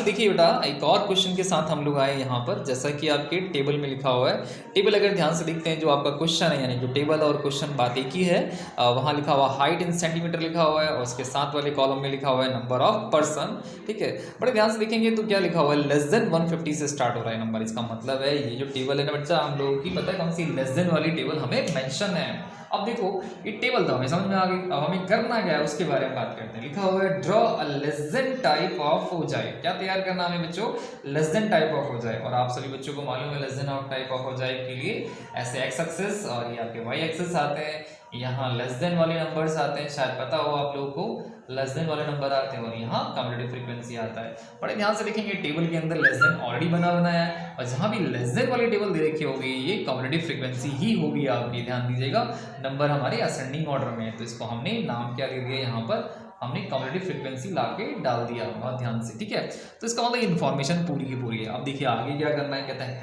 देखिए बेटा, एक और क्वेश्चन के साथ हम लोग आए यहाँ पर। जैसा कि आपके टेबल में लिखा हुआ है, टेबल अगर ध्यान से देखते हैं जो आपका क्वेश्चन है, यानी जो टेबल और क्वेश्चन बात एक ही है। वहाँ लिखा हुआ हाइट इन सेंटीमीटर लिखा हुआ है और उसके साथ वाले कॉलम में लिखा हुआ है नंबर ऑफ पर्सन। ठीक है, बड़े ध्यान से देखेंगे तो क्या लिखा हुआ है, लेस देन 150 से स्टार्ट हो रहा है नंबर। इसका मतलब है ये जो टेबल है ना बच्चा, हम लोगों की पता है कौन सी लेस देन वाली टेबल हमें मेंशन है। अब देखो ये टेबल तो हमें समझ में आ गई, अब हमें करना क्या है उसके बारे में बात करते हैं। लिखा हुआ है draw a less than type of हो जाए। क्या तैयार करना हमें बच्चों, लेस देन टाइप ऑफ हो जाए। और आप सभी बच्चों को मालूम है less than of type of हो जाए के लिए ऐसे एक्स एक्सिस और ये आपके वाई एक्सिस आते हैं। यहाँ लेस देन वाले नंबर्स आते हैं, शायद पता हो आप लोगों को लेस देन वाले नंबर आते हैं और यहाँ कम्यूटेटिव फ्रीक्वेंसी आता है। बड़े ध्यान से देखेंगे टेबल के अंदर लेस देन ऑलरेडी बना बनाया है और जहाँ भी लेस देन वाली टेबल दे रखी होगी ये कम्यूटेटिव फ्रीक्वेंसी ही होगी आपकी। ध्यान दीजिएगा, नंबर हमारे असेंडिंग ऑर्डर में है तो इसको हमने नाम क्या दे दिया, यहाँ पर हमने कम्यूटेटिव फ्रीक्वेंसी लाके डाल दिया। बहुत ध्यान से, ठीक है। तो इसका मतलब इन्फॉर्मेशन पूरी की पूरी है। अब देखिए आगे क्या करना है, कहता है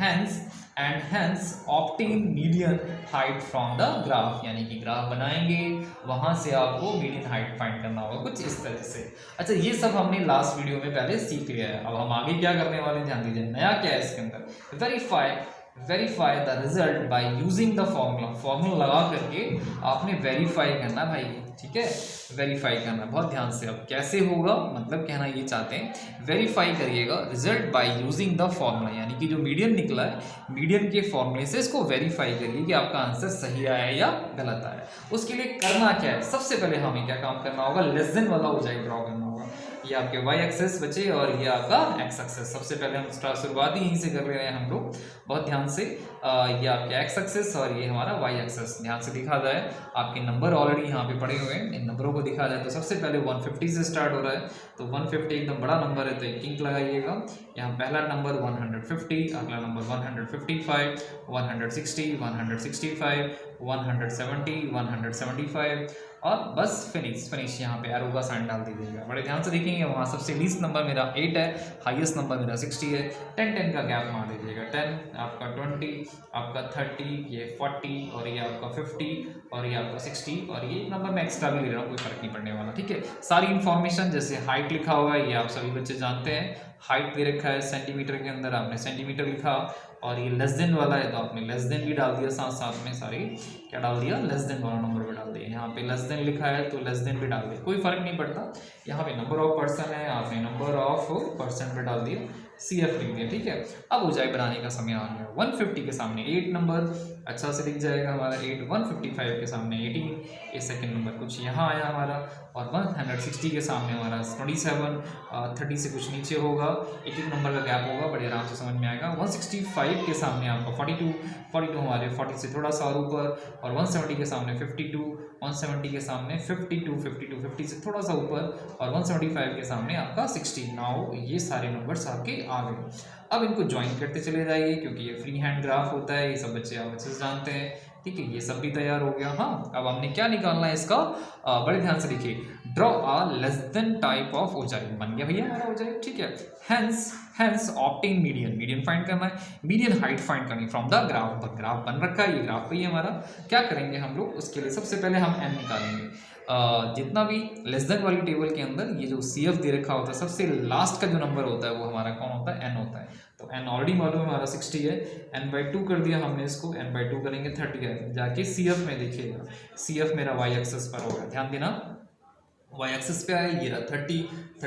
hence obtain median height from the graph, यानी कि ग्राफ बनाएंगे वहां से आपको मीडियन हाइट फाइंड करना होगा कुछ इस तरह से। अच्छा, ये सब हमने लास्ट वीडियो में पहले सीख लिया है। अब हम आगे क्या करने वाले हैं, ध्यान दीजिए। नया क्या है इसके अंदर, verify the result by using the formula लगा करके आपने वेरीफाई करना भाई। ठीक है, वेरीफाई करना बहुत ध्यान से। अब कैसे होगा, मतलब कहना ये चाहते हैं वेरीफाई करिएगा result by using the formula, यानी कि जो मीडियन निकला है मीडियन के फॉर्मूले से इसको वेरीफाई करिए कि आपका आंसर सही आया या गलत आया। उसके लिए करना क्या है, सबसे पहले हमें क्या काम करना होगा, लेस देन वाला हो जाए ड्रॉ करना होगा। ये आपके वाई एक्सेस बचे और ये आपका एक्स एक्सेस। सबसे पहले हम शुरुआत ही यहीं से कर रहे हैं हम लोग, बहुत ध्यान से। ये आपके एक्स एक्सेस और ये हमारा वाई एक्सेस। ध्यान से दिखा जाए, आपके नंबर ऑलरेडी यहाँ पे पड़े हुए हैं, इन नंबरों को दिखा जाए तो सबसे पहले 150 से स्टार्ट हो रहा है तो 150 एकदम बड़ा नंबर है तो एक इंक लगाइएगा। यहाँ पहला नंबर 150, अगला नंबर 155, 160, 165, 170, 175 और बस फिनिश। यहाँ पे एरो का साइन डाल दीजिएगा। बड़े ध्यान से देखेंगे, वहाँ सबसे लीस्ट नंबर मेरा 8 है, हाईएस्ट नंबर मेरा 60 है। 10 का गैप मार दीजिएगा। 10 आपका 20, आपका 30, ये 40 और ये आपका 50 और ये आपका 60 और ये नंबर मैं एक्स्ट्रा भी ले रहा हूँ, कोई फर्क नहीं पड़ने वाला। ठीक है, सारी इन्फॉर्मेशन जैसे हाइट लिखा हुआ है, ये आप सभी बच्चे जानते हैं। हाइट दे रखा है सेंटीमीटर के अंदर, आपने सेंटीमीटर लिखा और ये लेस देन वाला है तो आपने लेस देन भी डाल दिया, साथ साथ में सारी क्या डाल दिया, लेस देन वाला नंबर भी डाल दिया। यहाँ पे लेस देन लिखा है तो लेस देन भी डाल दिया, कोई फर्क नहीं पड़ता। यहाँ पे नंबर ऑफ पर्सन है, आपने नंबर ऑफ पर्सन पे डाल दिया, CF लिख दिया। ठीक है, अब हो जाए बनाने का समय आ गया। 150 के सामने 8 नंबर अच्छा से दिख जाएगा हमारा 8, 155 के सामने 18, ये सेकंड नंबर कुछ यहाँ आया हमारा और 160 के सामने हमारा 27, 30 से कुछ नीचे होगा, एक नंबर का गैप होगा, बड़े आराम से समझ में आएगा। 165 के सामने आपका 42 हमारे 40 से थोड़ा सा और ऊपर और 170 के सामने 52, 170 के सामने 52, 50 से थोड़ा सा ऊपर और 175 के सामने आपका 60। नाउ ये सारे नंबर्स आपके आ गए। अब इनको ज्वाइन करते चले जाइए क्योंकि ये फ्री हैंड ग्राफ होता है, ये सब बच्चे आप अच्छे से जानते हैं। ठीक है, ये सब भी तैयार हो गया। हाँ, अब हमने क्या निकालना है इसका, बड़े ध्यान से देखिए। Draw a less than type of हो जाए, बन गया भैया हमारा हो जाए। ठीक है, हैंस ऑब्टेन मीडियन फाइंड करना है, मीडियन हाइट फाइंड करनी फ्रॉम द ग्राफ। पर ग्राफ बन रखा है, ये ग्राफ पे ही हमारा क्या करेंगे हम लोग, उसके लिए सबसे पहले हम n निकालेंगे। जितना भी लेस देन वाली टेबल के अंदर ये जो CF दे रखा होता है, सबसे लास्ट का जो नंबर होता है वो हमारा कौन होता है, n होता है। तो n ऑलरेडी मालूम है हमारा 60 है, n/2 कर दिया हमने इसको, n/2 करेंगे 30 है। जाके CF में देखिएगा, CF मेरा y एक्सेस पर होगा, ध्यान देना y एक्सेस पे आया, ये रहा 30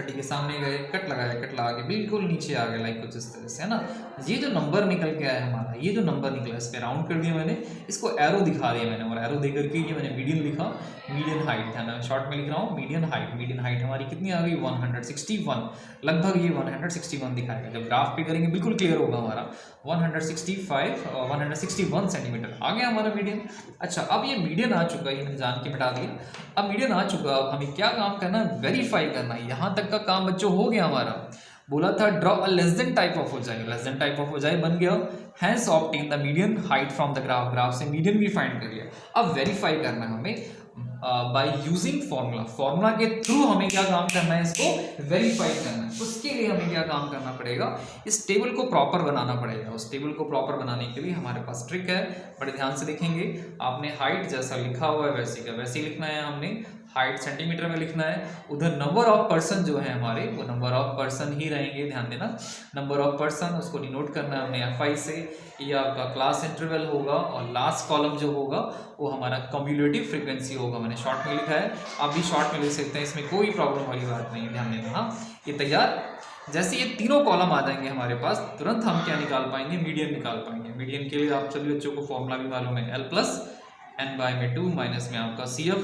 के सामने गए, कट लगा के बिल्कुल नीचे आ गए, लाइक कुछ इस तरह से, है ना। ये जो नंबर निकल के आया हमारा, ये जो नंबर निकला इस पे राउंड कर दिया मैंने, इसको एरो दिखा दिया मैंने और एरो दे करके ये मैंने मीडियन लिखा, मीडियन हाइट है ना, शॉर्ट में लिख रहा हूँ मीडियन हाइट हमारी कितनी आ गई 161, लगभग ये 161 दिखाएगा। जब ग्राफ पे करेंगे बिल्कुल क्लियर होगा हमारा 161 सेंटीमीटर आ गया हमारा मीडियन। अच्छा, अब ये मीडियन आ चुका है, ये मैंने जान के मिटा दिया। अब मीडियन आ चुका, अब हमें क्या काम करना है, वेरीफाई करना है। यहाँ तक का काम बच्चों हो गया हमारा। बोला था draw a less than type of हो जाए, लेस देन टाइप ऑफ हो जाए बन गया। Hence obtain the median height from the graph से मीडियन भी फाइंड कर लिया। अब वेरीफाई करना है हमें बाय यूजिंग फॉर्मूला के थ्रू हमें क्या काम करना है, इसको वेरीफाई करना है। उसके लिए हमें क्या काम करना पड़ेगा, इस टेबल को प्रॉपर बनाना पड़ेगा। उस टेबल को प्रॉपर बनाने के लिए हमारे पास ट्रिक है, बड़े ध्यान से देखेंगे। आपने हाइट जैसा लिखा हुआ है वैसे का वैसे लिखना है हमने। हाइट सेंटीमीटर में लिखना है, उधर नंबर ऑफ पर्सन जो है हमारे वो नंबर ऑफ पर्सन ही रहेंगे, ध्यान देना नंबर ऑफ पर्सन उसको डिनोट करना है हमने FI से। ये आपका क्लास इंटरवल होगा और लास्ट कॉलम जो होगा वो हमारा कम्युलेटिव फ्रीक्वेंसी होगा, मैंने शॉर्ट में लिखा है, आप भी शॉर्ट में लिख सकते हैं, इसमें कोई प्रॉब्लम वाली बात नहीं है, ध्यान देना। हाँ ये तैयार। जैसे ये तीनों कॉलम आ जाएंगे हमारे पास, तुरंत हम क्या निकाल पाएंगे, मीडियन निकाल पाएंगे। मीडियन के लिए आप सभी बच्चों को फॉर्मूला भी मालूम है, L+N/2 माइनस में आपका CF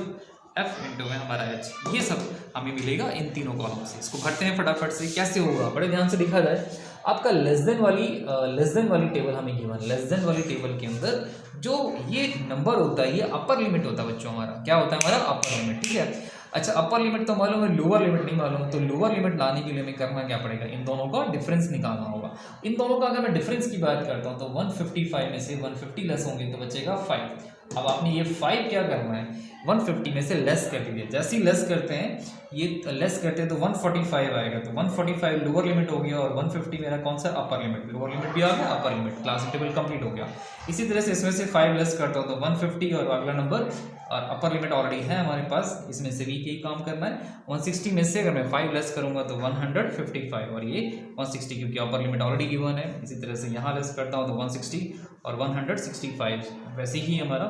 F इंटू में हमारा H, ये सब हमें मिलेगा इन तीनों कॉलम से। इसको भरते हैं फटाफट से, कैसे होगा बड़े ध्यान से देखा जाए। आपका लेस देन वाली टेबल हमें गिवन, लेस देन वाली टेबल के अंदर जो ये नंबर होता है ये अपर लिमिट होता है बच्चों, हमारा क्या होता है, हमारा अपर लिमिट, ठीक है। अच्छा अपर लिमिट तो मालूम है, लोअर लिमिट नहीं मालूम, तो लोअर लिमिट लाने के लिए हमें करना क्या पड़ेगा, इन दोनों का डिफरेंस निकालना होगा। इन दोनों का अगर मैं डिफरेंस की बात करता हूँ तो 155 में से 150 लेस होंगे तो बचेगा 5। अब आपने ये 5 क्या करना है, 150 में से लेस कर दीजिए, जैसे ही लेस करते हैं ये लेस करते हैं तो 145 आएगा, तो 145 लोअर लिमिट हो गया और 150 मेरा कौन सा अपर लिमिट, लोअर लिमिट भी आ गया, upper limit, class table complete हो गया। इसी तरह से इसमें से 5 लेस करता हूँ तो 150 और अगला नंबर, और अपर लिमिट ऑलरेडी है हमारे पास, इसमें से भी यही काम करना है। 160 में से अगर मैं 5 लेस करूंगा तो 155 और ये 160 क्योंकि अपर लिमिट ऑलरेडी गिवन है। इसी तरह से यहाँ लेस करता हूँ तो 160 और 165, वैसे ही हमारा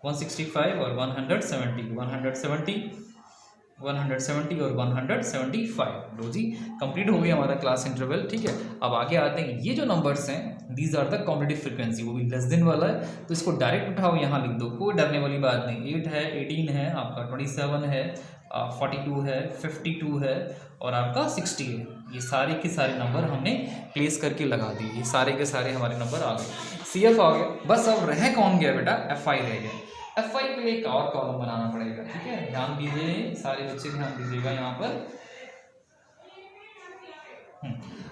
165 और 170 और 175, लो जी कंप्लीट हो गया हमारा क्लास इंटरवल, ठीक है। अब आगे आते हैं, ये जो नंबर्स हैं these are the competitive frequency, वो भी लेस देन वाला है तो इसको डायरेक्ट उठाओ यहाँ लिख दो, कोई डरने वाली बात नहीं। 8 है, 18 है, आपका 27 है, 42 है, 52 है और आपका 60 है। ये सारे के सारे नंबर हमने प्लेस करके लगा दिए, ये सारे के सारे हमारे नंबर आ गए। CF आ गया, बस अब रह कौन गया बेटा, FI रह गया। FI के लिए एक और कॉलम बनाना पड़ेगा, ठीक है, ध्यान दीजिए सारे बच्चे, ध्यान दीजिएगा यहाँ पर।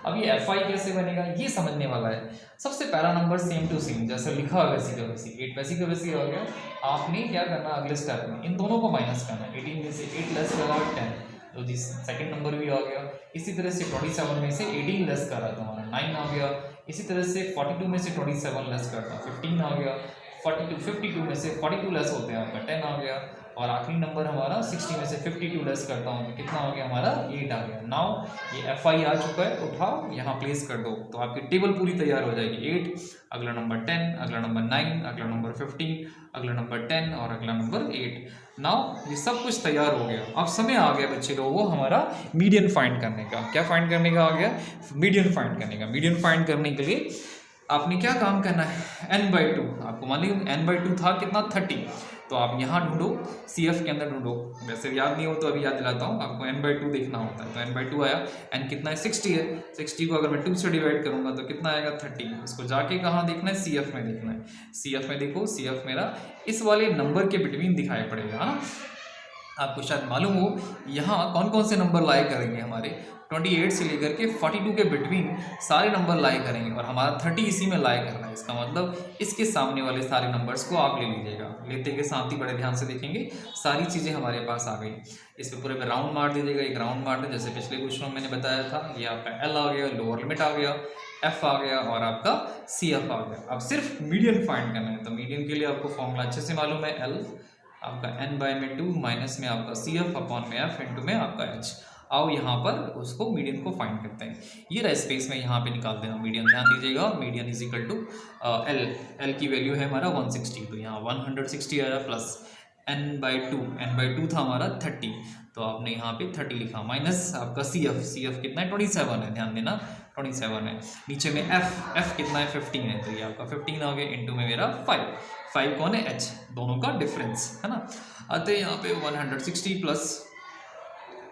अब ये FI कैसे बनेगा ये समझने वाला है। सबसे पहला नंबर सेम टू सेम जैसे लिखा है वैसी का वैसी, 8 वैसी का वैसी हो गया। आपने क्या करना अगले स्टेप में, इन दोनों को माइनस करना, 18 में से 8 लेस करा 10 तो जी सेकंड नंबर भी आ गया। इसी तरह से 27 में से 18 लेस करा तो हमारा 9 आ गया। इसी तरह से 42 में से 27 लेस करता 15 आ गया। 52 में से 42 लेस होते हैं आपका 10 आ गया। और आखिरी नंबर हमारा 60 में से 52 लेस करता हूँ तो कितना हो गया हमारा 8 आ गया। नाउ ये FI आ चुका है, उठाओ यहाँ प्लेस कर दो तो आपकी टेबल पूरी तैयार हो जाएगी। 8, अगला नंबर 10, अगला नंबर 9, अगला नंबर 15, अगला नंबर 10 और अगला नंबर 8। नाउ ये सब कुछ तैयार हो गया। अब समय आ गया बच्चे लोगों हमारा मीडियन फाइंड करने का। क्या फाइंड करने का आ गया, मीडियन फाइंड करने का। मीडियन फाइंड करने के लिए आपने क्या काम करना है, n/2 आपको मान लीजिए n/2 था कितना 30, तो आप यहाँ ढूंढो CF के अंदर ढूंढो। वैसे याद नहीं हो तो अभी याद दिलाता हूँ, आपको n/2 देखना होता है। तो n/2 आया, n कितना है 60 है। 60 को अगर मैं 2 से डिवाइड करूँगा तो कितना आएगा 30। इसको जाके कहाँ देखना है, CF में देखना है। CF में देखो, CF मेरा इस वाले नंबर के बिटवीन दिखाई पड़ेगा, है ना। आपको शायद मालूम हो यहाँ कौन कौन से नंबर लाई करेंगे, हमारे 28 से लेकर के 42 के बिटवीन सारे नंबर लाई करेंगे और हमारा 30 इसी में लाई करना है। इसका मतलब इसके सामने वाले सारे नंबर्स को आप ले लीजिएगा। लेते के साथ ही बड़े ध्यान से देखेंगे, सारी चीज़ें हमारे पास आ गई। इस पर पूरे में राउंड मार दीजिएगा, एक राउंड मार दें जैसे पिछले क्वेश्चन में मैंने बताया था। ये आपका L आ गया, लोअर लिमिट आ गया, F आ गया और आपका CF आ गया। अब सिर्फ मीडियन फाइंड करना है, तो मीडियन के लिए आपको फॉर्मूला अच्छे से मालूम है, L आपका n/2 माइनस में आपका CF अपॉन में F इंटू में आपका H। आओ यहाँ पर उसको मीडियन को फाइंड करते हैं। ये रहा स्पेस में यहाँ पे निकाल देना मीडियन, ध्यान दीजिएगा। Median is equal to L की वैल्यू है हमारा 160, तो यहाँ 160 आया प्लस n/2 था हमारा 30, तो आपने यहाँ पे 30 लिखा माइनस आपका CF कितना है 27 है, ध्यान देना 27 है। नीचे में F कितना है 15 है, तो ये आपका 15 आ गया इंटू में मेरा 5 कौन है H, दोनों का डिफरेंस है ना। आते यहाँ पे 160 प्लस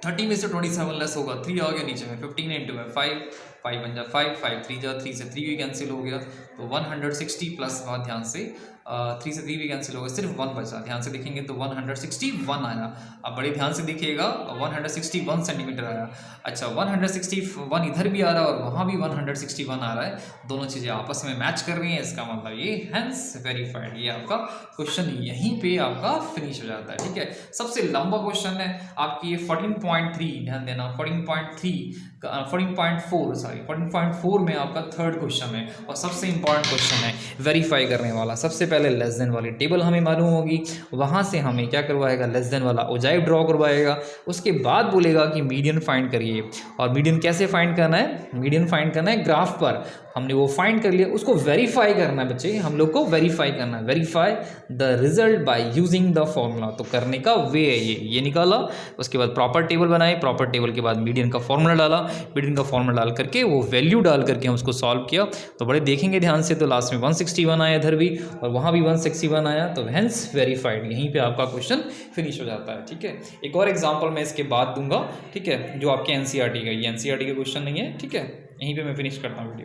30 में से 27 लेस होगा 3 आ गया, नीचे में 15 इंटू में 5 बन जा 5 3 जा 3 से 3 भी कैंसिल हो गया, तो 160 प्लस बहुत ध्यान से 3 से 3 भी कैंसिल हो गया, सिर्फ 1 बचा। ध्यान से देखेंगे तो 161 आया। अब बड़े ध्यान से देखिएगा 161 सेंटीमीटर आया। अच्छा 161 इधर भी आ रहा है और वहाँ भी 161 आ रहा है, दोनों चीज़ें आपस में मैच कर रही हैं, इसका मतलब ये हेंस वेरीफाइड। ये आपका क्वेश्चन यहीं पे आपका फिनिश हो जाता है, ठीक है। सबसे लंबा क्वेश्चन है आपकी ये 14.3, ध्यान देना 14.4 में आपका थर्ड क्वेश्चन है और सबसे इंपॉर्टेंट क्वेश्चन है वेरीफाई करने वाला। सबसे पहले लेस देन वाली टेबल हमें मालूम होगी, वहाँ से हमें क्या करवाएगा, लेस देन वाला ओजाइव ड्रॉ करवाएगा। उसके बाद बोलेगा कि मीडियन फाइंड करिए। और मीडियन कैसे फाइंड करना है, मीडियन फाइंड करना है ग्राफ पर। हमने वो फाइंड कर लिया, उसको वेरीफाई करना है बच्चे, हम लोग को वेरीफाई करना है, verify the result by using the formula. तो करने का वे है ये निकाला, उसके बाद प्रॉपर टेबल बनाई, प्रॉपर टेबल के बाद मीडियन का फॉर्मूला डाला, मीडियन का फॉर्मूला डाल करके वो वैल्यू डाल करके हम उसको सॉल्व किया। तो बड़े देखेंगे ध्यान से, तो लास्ट में 161 आया इधर भी, और वहाँ भी 161 आया, तो हेंस वेरीफाइड। यहीं पे आपका क्वेश्चन फिनिश हो जाता है। ठीक है, एक और एग्जांपल मैं इसके बाद दूंगा, ठीक है, जो आपके एनसीईआरटी का, ये एनसीईआरटी का क्वेश्चन नहीं है, ठीक है, यहीं पे मैं फिनिश करता हूँ वीडियो।